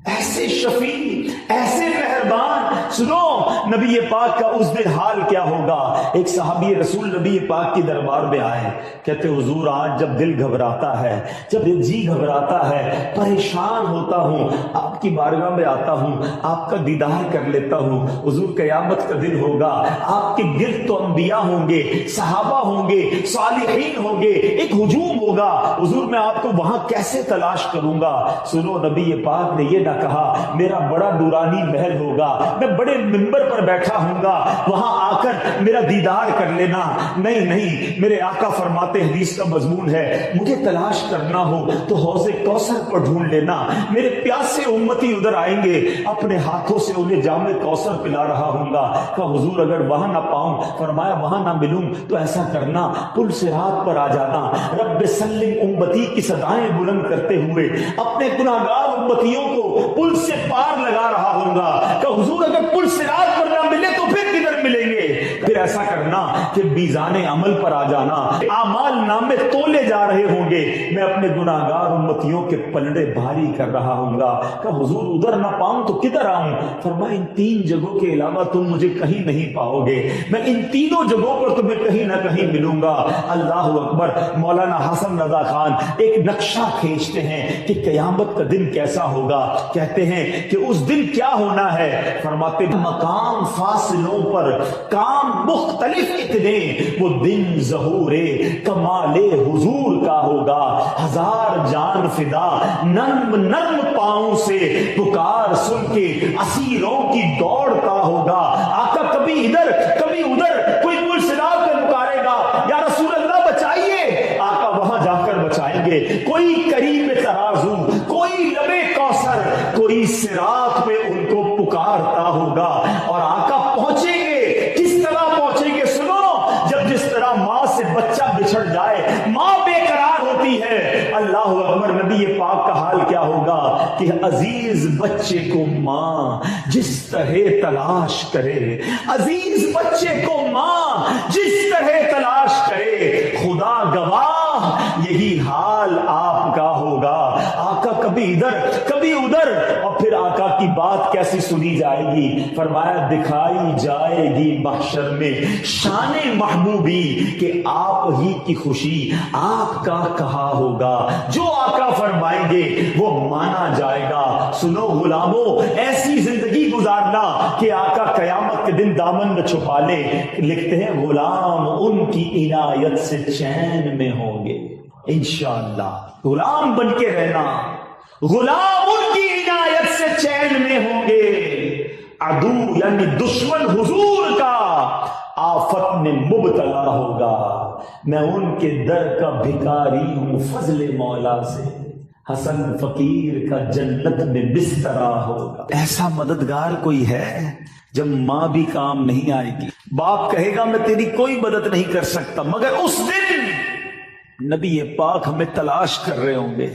ایسے شفیع، ایسے مہربان۔ سنو نبی پاک کا اس دن حال کیا ہوگا۔ ایک صحابی رسول نبی پاک کی دربار میں آئے، کہتے حضور آج جب دل گھبراتا ہے، جب جی گھبراتا ہے، پریشان ہوتا ہوں، آپ کی بارگاہ میں آتا ہوں، آپ کا دیدار کر لیتا ہوں۔ حضور قیامت کا دن ہوگا، آپ کے گرد تو انبیاء ہوں گے، صحابہ ہوں گے، صالحین ہوں گے، ایک ہجوم ہوگا، حضور میں آپ کو وہاں کیسے تلاش کروں گا؟ سنو نبی پاک نے یہ نہ کہا میرا بڑا نورانی محل ہوگا، میں بڑے منبر پر بیٹھا ہوں گا، وہاں آ کر میرا دیدار کر لینا۔ نہیں نہیں، میرے آقا فرماتے حدیث کا مضمون ہے مجھے تلاش کرنا ہو تو حوض کوثر پر ڈھونڈ لینا، میرے پیاسے امتی ادھر آئیں گے، اپنے ہاتھوں سے انہیں جام کوثر پلا رہا ہوں گا۔ کہ حضور اگر وہاں نہ پاؤں، فرمایا وہاں نہ ملوں تو ایسا کرنا پل صراط پر آ جانا، رب سلم امتی کی صدائیں بلند کرتے ہوئے اپنے گناہگار امتیوں کو پل سے پار لگا رہا ہوں گا۔ کہ حضور اگر پل صراط پر نہ ملے تو پھر کدھر ملیں گے؟ پھر ایسا کرنا کہ میزان عمل پر آ جانا، اعمال نامے تولے جا رہے ہوں گے، میں اپنے گناہگار امتیوں کے پلڑے بھاری کر رہا ہوں گا۔ کہ حضور ادھر نہ پاؤں تو کدھر آؤں؟ فرمایا ان 3 جگہوں کے علاوہ تم مجھے کہیں نہیں پاؤ گے، میں ان تینوں جگہوں پر تمہیں کہیں نہ کہیں ملوں گا۔ اللہ اکبر۔ مولانا حسن رضا خان ایک نقشہ کھینچتے ہیں کہ قیامت کا دن کیسا ہوگا۔ کہتے ہیں کہ اس دن کیا ہونا ہے؟ فرماتے مقام فاصلوں پر کام مختلف اتنے، وہ دن ظہور کمال حضور کا ہوگا، 1000 جان فدا نرم نرم پاؤں سے پکار سن کے اسیروں کی دوڑ کا ہوگا۔ آقا کبھی ادھر کبھی ادھر، کوئی پل صراط پہ پکارے گا یا رسول اللہ بچائیے، آقا وہاں جا کر بچائیں گے۔ کوئی قریب ترازو، کوئی لبے کوثر، کوئی صراط پہ ان کو پکارتا ہوگا، اور آقا پہنچیں گے۔ کس طرح پہنچیں گے؟ سنو، جب جس طرح ماں سے بچہ بچھڑ جائے، ماں بے قرار ہوتی ہے، اللہ اکبر، نبی پاک کا حال کیا ہوگا کہ عزیز بچے کو ماں جس طرح تلاش کرے، عزیز بچے کو ماں جس طرح تلاش کرے، خدا گواہ یہی حال آپ کا ہوگا۔ آقا کبھی ادھر کبھی ادھر، اور پھر آقا کی بات کیسی سنی جائے گی؟ فرمایا دکھائی جائے گی محشر میں شان محبوبی، کہ آپ ہی کی خوشی آپ کا کہا ہوگا، جو آقا فرمائیں گے وہ مانا جائے گا۔ سنو غلاموں، ایسی زندگی گزارنا کہ آقا قیامت کے دن دامن میں چھپا لے۔ لکھتے ہیں غلام ان کی عنایت سے چین میں ہوں گے، انشاءاللہ غلام بن کے رہنا، غلام ان کی عنایت سے چین میں ہوں گے۔ عدو یعنی دشمن حضور کا آفت میں مبتلا ہوگا، میں ان کے در کا بھکاری ہوں فضل مولا سے، حسن فقیر کا جنت میں بسترا ہوگا۔ ایسا مددگار کوئی ہے؟ جب ماں بھی کام نہیں آئے گی، باپ کہے گا میں تیری کوئی مدد نہیں کر سکتا، مگر اس دن نبی پاک ہمیں تلاش کر رہے ہوں گے۔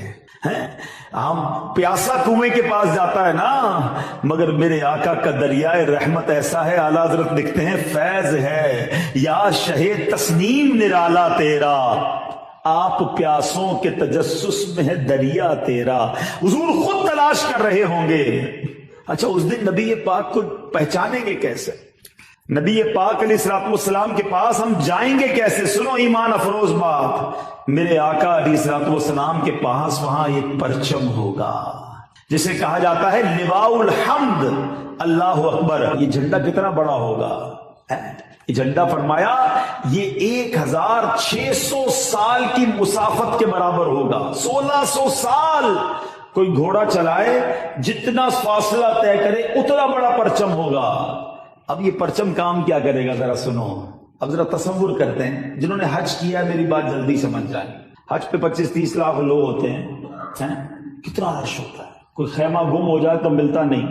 ہم پیاسا کنویں کے پاس جاتا ہے نا، مگر میرے آقا کا دریائے رحمت ایسا ہے، اعلیٰ حضرت لکھتے ہیں فیض ہے یا شہ تسنیم نرالا تیرا، آپ پیاسوں کے تجسس میں ہے دریا تیرا۔ حضور خود تلاش کر رہے ہوں گے۔ اچھا اس دن نبی پاک کو پہچانیں گے کیسے؟ نبی پاک علیہ الصلوۃ والسلام کے پاس ہم جائیں گے کیسے؟ سنو ایمان افروز بات، میرے آقا علیہ الصلوۃ والسلام کے پاس وہاں ایک پرچم ہوگا، جسے کہا جاتا ہے لواء الحمد، اللہ اکبر۔ یہ جھنڈا کتنا بڑا ہوگا؟ یہ جھنڈا فرمایا یہ 1600 سال کی مسافت کے برابر ہوگا۔ 1600 سال کوئی گھوڑا چلائے، جتنا فاصلہ طے کرے اتنا بڑا پرچم ہوگا۔ اب یہ پرچم کام کیا کرے گا ذرا سنو۔ اب ذرا تصور کرتے ہیں، جنہوں نے حج کیا میری بات جلدی سمجھ جائیں۔ حج پہ 25-30 لاکھ لوگ ہوتے ہیں، کتنا رش ہوتا ہے۔ کوئی خیمہ گم ہو جائے تو ملتا نہیں،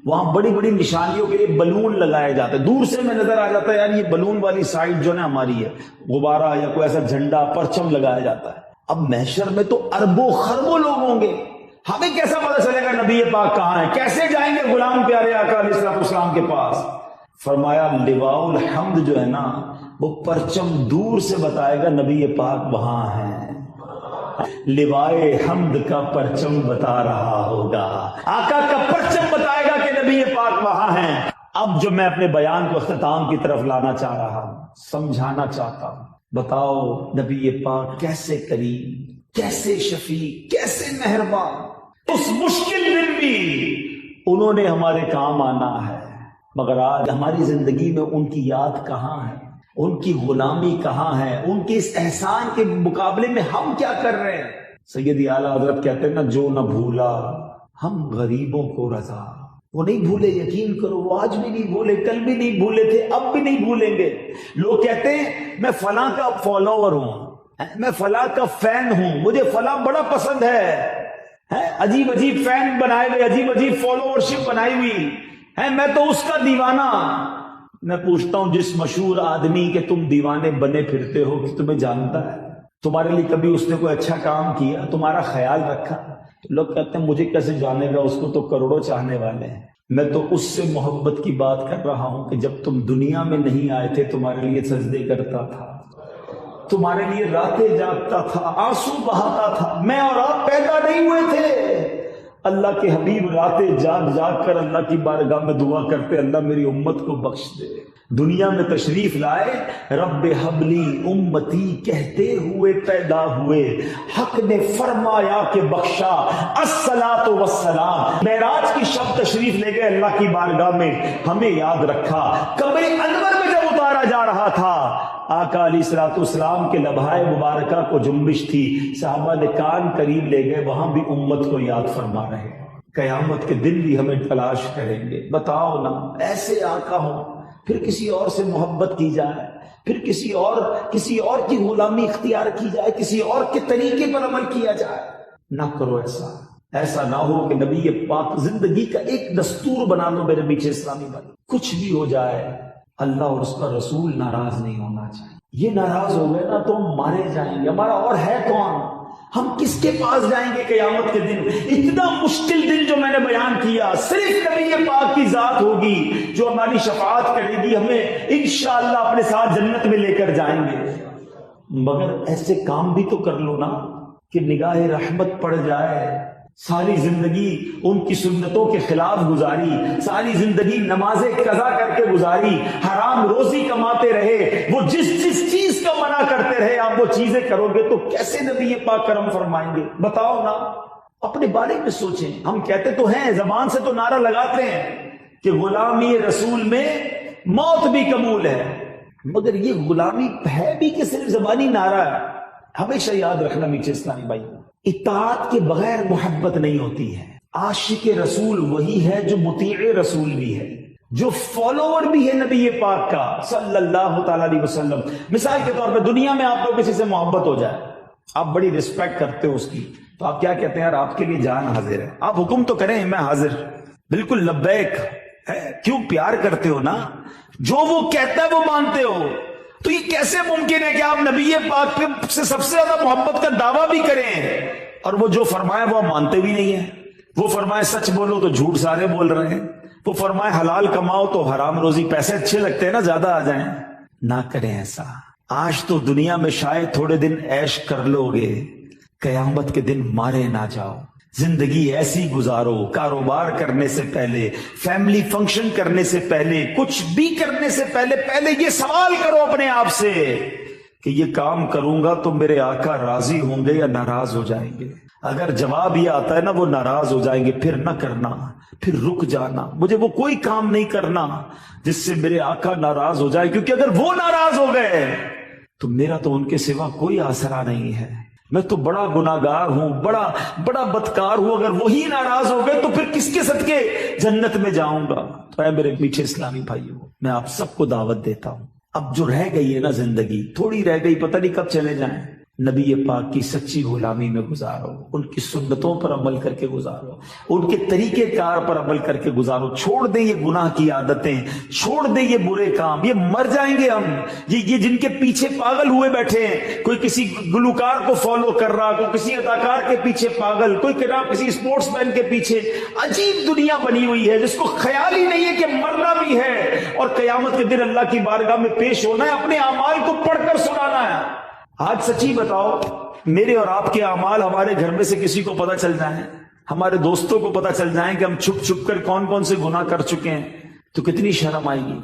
وہاں بڑی بڑی نشانیوں کے لیے بلون لگائے جاتے ہیں۔ دور سے میں نظر آ جاتا ہے یار یہ بلون والی سائڈ جو ہے ہماری ہے، غبارہ یا کوئی ایسا جھنڈا پرچم لگایا جاتا ہے۔ اب محشر میں تو اربوں خربوں لوگ ہوں گے، ہمیں کیسا پتہ چلے گا نبی پاک کہاں ہے؟ کیسے جائیں گے غلام پیارے آقا علیہ الصلوۃ والسلام کے پاس؟ فرمایا لواء الحمد جو ہے نا، وہ پرچم دور سے بتائے گا نبی پاک وہاں ہیں۔ لوائے حمد کا پرچم بتا رہا ہوگا، آقا کا پرچم بتائے گا کہ نبی پاک وہاں ہیں۔ اب جو میں اپنے بیان کو اختتام کی طرف لانا چاہ رہا ہوں، سمجھانا چاہتا ہوں، بتاؤ نبی پاک کیسے کریم، کیسے شفیع، کیسے مہربان، اس مشکل دن بھی انہوں نے ہمارے کام آنا ہے۔ مگر آج ہماری زندگی میں ان کی یاد کہاں ہے؟ ان کی غلامی کہاں ہے؟ ان کے اس احسان کے مقابلے میں ہم کیا کر رہے ہیں؟ سیدی اعلیٰ حضرت کہتے ہیں نا، جو نہ بھولا ہم غریبوں کو رضا۔ وہ نہیں بھولے، یقین کرو، وہ آج بھی نہیں بھولے، کل بھی نہیں بھولے تھے، اب بھی نہیں بھولیں گے۔ لوگ کہتے ہیں میں فلاں کا فالوور ہوں، میں فلاں کا فین ہوں، مجھے فلاں بڑا پسند ہے، عجیب عجیب فین بنائے ہوئے، عجیب عجیب فالوورشپ بنائی ہوئی ہے، میں تو اس کا دیوانہ۔ میں پوچھتا ہوں جس مشہور آدمی کے تم دیوانے بنے پھرتے ہو، کہ تمہیں جانتا ہے؟ تمہارے لیے کبھی اس نے کوئی اچھا کام کیا؟ تمہارا خیال رکھا؟ تو لوگ کہتے ہیں مجھے کیسے جانے گا، اس کو تو کروڑوں چاہنے والے ہیں۔ میں تو اس سے محبت کی بات کر رہا ہوں کہ جب تم دنیا میں نہیں آئے تھے تمہارے لیے سجدے کرتا تھا، تمہارے لیے راتیں جاگتا تھا، آنسو بہاتا تھا۔ میں اور آپ پیدا نہیں ہوئے تھے، اللہ کے حبیب راتیں جاگ جاگ کر اللہ کی بارگاہ میں دعا کرتے، اللہ میری امت کو بخش دے۔ دنیا میں تشریف لائے، رب حبلی امتی کہتے ہوئے پیدا ہوئے، حق نے فرمایا کہ بخشا الصلاۃ والسلام۔ معراج کی شب تشریف لے گئے اللہ کی بارگاہ میں، ہمیں یاد رکھا۔ قبر انور میں جب اتارا جا رہا تھا، آقا علیہ الصلوۃ والسلام کے لبھائے مبارکہ کو جنبش تھی، صحابہ نے کان قریب لے گئے، وہاں بھی امت کو یاد فرما رہے۔ قیامت کے دن بھی ہمیں تلاش کریں گے۔ بتاؤ نا، ایسے آقا ہوں، پھر کسی اور سے محبت کی جائے، پھر کسی اور کی غلامی اختیار کی جائے، کسی اور کے طریقے پر عمل کیا جائے۔ نہ کرو ایسا نہ ہو کہ نبی پاک زندگی کا ایک دستور بنا لو میرے پیچھے اسلامی بھائی، کچھ بھی ہو جائے اللہ اور اس کا رسول ناراض نہیں ہونا چاہیے۔ یہ ناراض ہو گئے نا تو ہم مارے جائیں گے، ہمارا اور ہے کون؟ ہم کس کے پاس جائیں گے قیامت کے دن؟ اتنا مشکل دن جو میں نے بیان کیا، صرف نبی پاک کی ذات ہوگی جو ہماری شفاعت کرے گی، ہمیں انشاءاللہ اپنے ساتھ جنت میں لے کر جائیں گے۔ مگر ایسے کام بھی تو کر لو نا کہ نگاہ رحمت پڑ جائے۔ ساری زندگی ان کی سنتوں کے خلاف گزاری، ساری زندگی نمازیں قضا کر کے گزاری، حرام روزی کماتے رہے، وہ جس چیز کا منع کرتے رہے آپ وہ چیزیں کرو گے تو کیسے نبی پاک کرم فرمائیں گے؟ بتاؤ نا، اپنے بارے میں سوچیں۔ ہم کہتے تو ہیں، زبان سے تو نعرہ لگاتے ہیں کہ غلامی رسول میں موت بھی قبول ہے، مگر یہ غلامی ہے بھی کہ صرف زبانی نعرہ ہے؟ ہمیشہ یاد رکھنا میٹھے اسلامی بھائی، اطاعت کے بغیر محبت نہیں ہوتی ہے۔ عاشق رسول وہی ہے جو مطیع رسول بھی ہے، جو فالوور بھی ہے نبی پاک کا صلی اللہ تعالی علیہ وسلم۔ مثال کے طور پہ دنیا میں آپ کو کسی سے محبت ہو جائے، آپ بڑی رسپیکٹ کرتے ہو اس کی، تو آپ کیا کہتے ہیں؟ یار آپ کے لیے جان حاضر ہے، آپ حکم تو کریں، میں حاضر، بالکل لبیک ہے۔ کیوں؟ پیار کرتے ہو نا، جو وہ کہتا ہے وہ مانتے ہو۔ تو یہ کیسے ممکن ہے کہ آپ نبی پاک سے سب سے زیادہ محبت کا دعویٰ بھی کریں اور وہ جو فرمائے وہ مانتے بھی نہیں ہیں؟ وہ فرمائے سچ بولو تو جھوٹ سارے بول رہے ہیں، وہ فرمائے حلال کماؤ تو حرام روزی، پیسے اچھے لگتے ہیں نا زیادہ آ جائیں۔ نہ کریں ایسا۔ آج تو دنیا میں شاید تھوڑے دن عیش کر لو گے، قیامت کے دن مارے نہ جاؤ۔ زندگی ایسی گزارو، کاروبار کرنے سے پہلے، فیملی فنکشن کرنے سے پہلے، کچھ بھی کرنے سے پہلے یہ سوال کرو اپنے آپ سے کہ یہ کام کروں گا تو میرے آقا راضی ہوں گے یا ناراض ہو جائیں گے؟ اگر جواب یہ آتا ہے نا وہ ناراض ہو جائیں گے، پھر نہ کرنا، پھر رک جانا، مجھے وہ کوئی کام نہیں کرنا جس سے میرے آقا ناراض ہو جائے، کیونکہ اگر وہ ناراض ہو گئے تو میرا تو ان کے سوا کوئی آسرا نہیں ہے، میں تو بڑا گناہگار ہوں، بڑا بدکار ہوں، اگر وہی ناراض ہو گئے تو پھر کس کے صدقے جنت میں جاؤں گا؟ تو اے میرے میٹھے اسلامی بھائیوں، میں آپ سب کو دعوت دیتا ہوں، اب جو رہ گئی ہے نا زندگی، تھوڑی رہ گئی، پتہ نہیں کب چلے جائیں، نبی پاک کی سچی غلامی میں گزارو، ان کی سنتوں پر عمل کر کے گزارو، ان کے طریقے کار پر عمل کر کے گزارو، چھوڑ دیں یہ گناہ کی عادتیں، چھوڑ دیں یہ برے کام، یہ مر جائیں گے ہم، یہ جن کے پیچھے پاگل ہوئے بیٹھے ہیں، کوئی کسی گلوکار کو فالو کر رہا، کوئی کسی اداکار کے پیچھے پاگل، کوئی کسی اسپورٹس مین کے پیچھے، عجیب دنیا بنی ہوئی ہے جس کو خیال ہی نہیں ہے کہ مرنا بھی ہے اور قیامت کے دن اللہ کی بارگاہ میں پیش ہونا ہے، اپنے اعمال کو پڑھ کر سنانا ہے۔ آج سچی بتاؤ، میرے اور آپ کے اعمال ہمارے گھر میں سے کسی کو پتہ چل جائیں، ہمارے دوستوں کو پتہ چل جائیں کہ ہم چھپ چھپ کر کون کون سے گناہ کر چکے ہیں، تو کتنی شرم آئے گی۔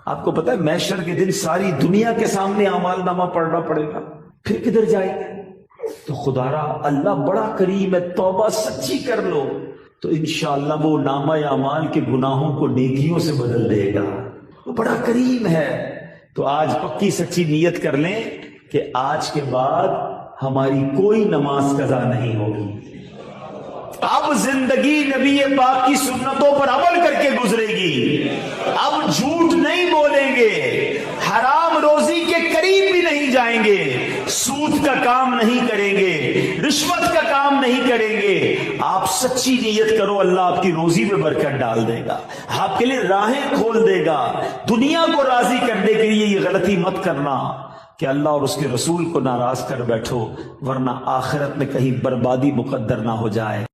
آپ کو پتہ ہے محشر کے دن ساری دنیا کے سامنے اعمال نامہ پڑھنا پڑے گا، پھر کدھر جائے گا؟ تو خدارا اللہ بڑا کریم ہے، توبہ سچی کر لو تو انشاءاللہ وہ نامہ اعمال کے گناہوں کو نیکیوں سے بدل دے گا، وہ بڑا کریم ہے۔ تو آج پکی سچی نیت کر لیں کہ آج کے بعد ہماری کوئی نماز قضا نہیں ہوگی، اب زندگی نبی پاک کی سنتوں پر عمل کر کے گزرے گی، اب جھوٹ نہیں بولیں گے، حرام روزی کے قریب بھی نہیں جائیں گے، سود کا کام نہیں کریں گے، رشوت کا کام نہیں کریں گے۔ آپ سچی نیت کرو، اللہ آپ کی روزی میں برکت ڈال دے گا، آپ کے لیے راہیں کھول دے گا۔ دنیا کو راضی کرنے کے لیے یہ غلطی مت کرنا کہ اللہ اور اس کے رسول کو ناراض کر بیٹھو، ورنہ آخرت میں کہیں بربادی مقدر نہ ہو جائے۔